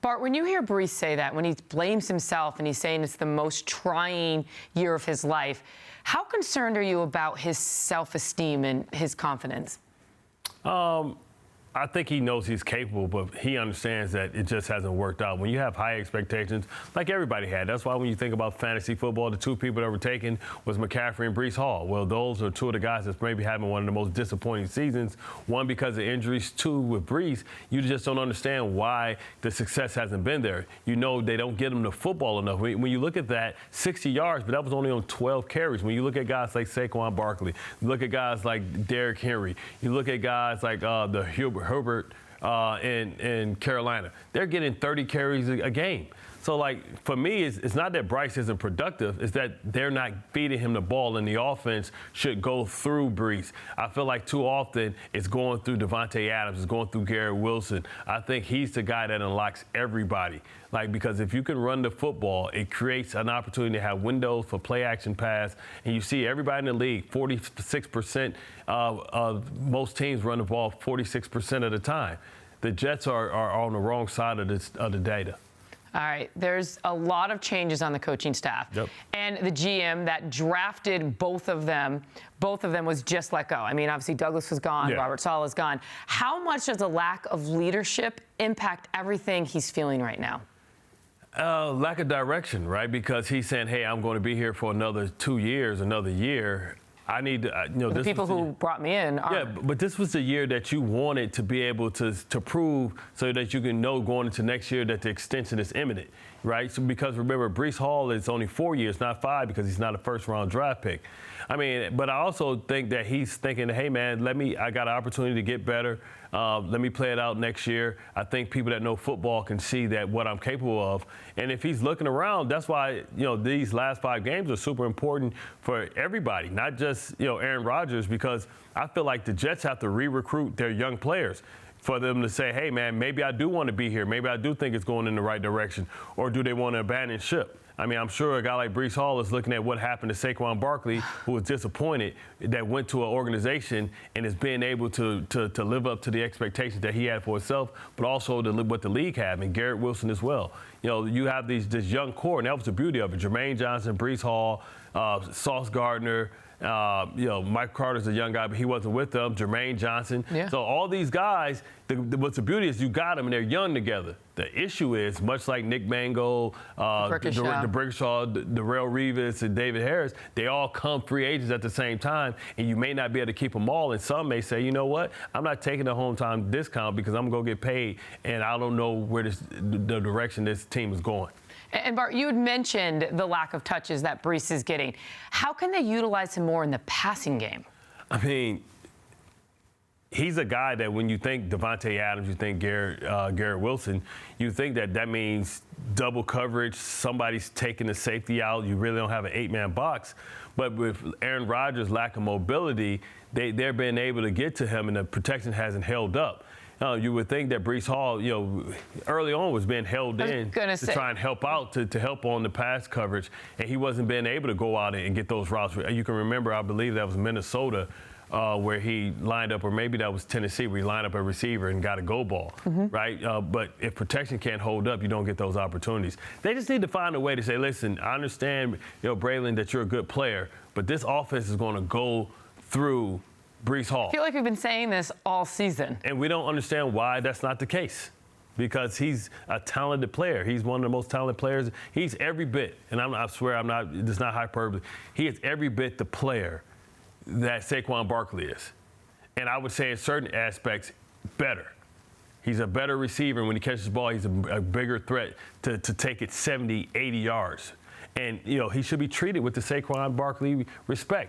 Bart, when you hear Breece say that, when he blames himself and he's saying it's the most trying year of his life, how concerned are you about his self-esteem and his confidence? I think he knows he's capable, but he understands that it just hasn't worked out. When you have high expectations, like everybody had, that's why when you think about fantasy football, the two people that were taken was McCaffrey and Breece Hall. Well, those are two of the guys that's maybe having one of the most disappointing seasons. One, because of injuries. Two, with Breece, you just don't understand why the success hasn't been there. You know they don't get him the football enough. When you look at that, 60 yards, but that was only on 12 carries. When you look at guys like Saquon Barkley, you look at guys like Derrick Henry, you look at guys like the Herbert in Carolina, they're getting 30 carries a game. So, like, for me, it's not that Bryce isn't productive. It's that they're not feeding him the ball, and the offense should go through Breece. I feel like too often it's going through Devontae Adams, it's going through Garrett Wilson. I think he's the guy that unlocks everybody. Like, because if you can run the football, it creates an opportunity to have windows for play-action pass. And you see everybody in the league, 46% of most teams run the ball 46% of the time. The Jets are on the wrong side of the data. All right, there's a lot of changes on the coaching staff. Yep. And the GM that drafted both of them was just let go. I mean, obviously Douglas was gone, yeah. Robert Saleh is gone. How much does a lack of leadership impact everything he's feeling right now? Lack of direction, right? Because he's saying, hey, I'm going to be here for another 2 years, another year. I need to, the people who brought me in are. Yeah, but this was the year that you wanted to be able to prove so that you can know going into next year that the extension is imminent, right? So because remember, Breece Hall is only 4 years, not 5, because he's not a first-round draft pick. I mean, but I also think that he's thinking, hey, man, I got an opportunity to get better. Let me play it out next year. I think people that know football can see that what I'm capable of. And if he's looking around, that's why, these last 5 games are super important for everybody, not just, Aaron Rodgers, because I feel like the Jets have to re-recruit their young players for them to say, hey, man, maybe I do want to be here. Maybe I do think it's going in the right direction. Or do they want to abandon ship? I mean, I'm sure a guy like Breece Hall is looking at what happened to Saquon Barkley, who was disappointed that went to an organization and is being able to live up to the expectations that he had for himself, but also what the league had, and Garrett Wilson as well. You have this young core, and that was the beauty of it. Jermaine Johnson, Breece Hall, Sauce Gardner, Mike Carter's a young guy, but he wasn't with them. Jermaine Johnson. Yeah. So all these guys, what's the beauty is you got them and they're young together. The issue is, much like Nick Mangold, the Brickishaw, Darrelle Revis, and David Harris, they all come free agents at the same time, and you may not be able to keep them all. And some may say, you know what, I'm not taking the hometown discount because I'm going to get paid, and I don't know where the direction this team is going. And Bart, you had mentioned the lack of touches that Breece is getting. How can they utilize him more in the passing game? I mean, he's a guy that when you think Devontae Adams, you think Garrett Wilson, you think that means double coverage, somebody's taking the safety out, you really don't have an 8-man box. But with Aaron Rodgers' lack of mobility, they're being able to get to him, and the protection hasn't held up. You would think that Breece Hall, early on was being held in to try and help out, to help on the pass coverage, and he wasn't being able to go out and get those routes. You can remember, I believe that was Minnesota, where he lined up, or maybe that was Tennessee, where he lined up a receiver and got a go ball, right? But if protection can't hold up, you don't get those opportunities. They just need to find a way to say, listen, I understand, Braylon, that you're a good player, but this offense is going to go through Breece Hall. I feel like we've been saying this all season. And we don't understand why that's not the case, because he's a talented player. He's one of the most talented players. He's every bit, and I swear it's not hyperbole, he is every bit the player that Saquon Barkley is. And I would say in certain aspects, better. He's a better receiver. When he catches the ball, he's a bigger threat to take it 70, 80 yards. And, he should be treated with the Saquon Barkley respect.